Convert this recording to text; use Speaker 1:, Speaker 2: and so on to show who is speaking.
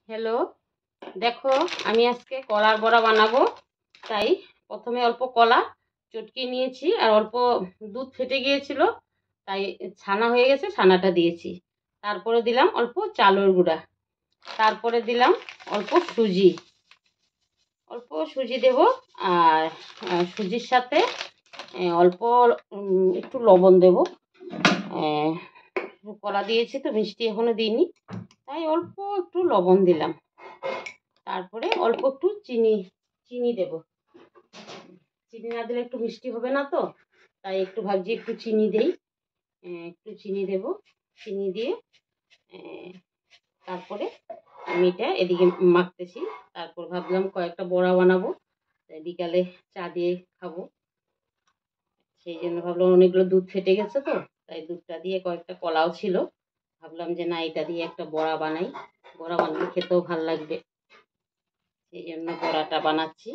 Speaker 1: Hello, দেখো আমি আজকে কলার বড়া বানাবো। তাই প্রথমে অল্প কলা চটকিয়ে নিয়েছি, আর অল্প দুধ ফেটে গিয়েছিল, তাই ছানা হয়ে গেছে, ছানাটা দিয়েছি। তারপরে দিলাম অল্প চালের গুঁড়া, তারপরে দিলাম অল্প সুজি, দেব। আর সুজির সাথে অল্প একটু লবণ দেব। কলা দিয়েছি তো, মিষ্টি এখনো দিইনি, তাই অল্প একটু লবণ দিলাম। তারপরে অল্প একটু চিনি দেব। চিনি না দিলে একটু মিষ্টি হবে না তো, তাই একটু ভাবছি একটু চিনি দেই। একটু চিনি দেব। চিনি দিয়ে তারপরে আমি এটা এদিকে মাখতেছি। তারপর ভাবলাম কয়েকটা বড়া বানাবো, বিকালে চা দিয়ে খাবো। সেই জন্য ভাবলাম, অনেকগুলো দুধ ফেটে গেছে তো, তাই দুধটা দিয়ে কয়েকটা কলাও ছিল, ভাবলাম যে না, এটা দিয়ে একটা বড়া বানাই। বড়া বানালে খেতেও ভাল লাগবে, সেই জন্য বড়াটা বানাচ্ছি।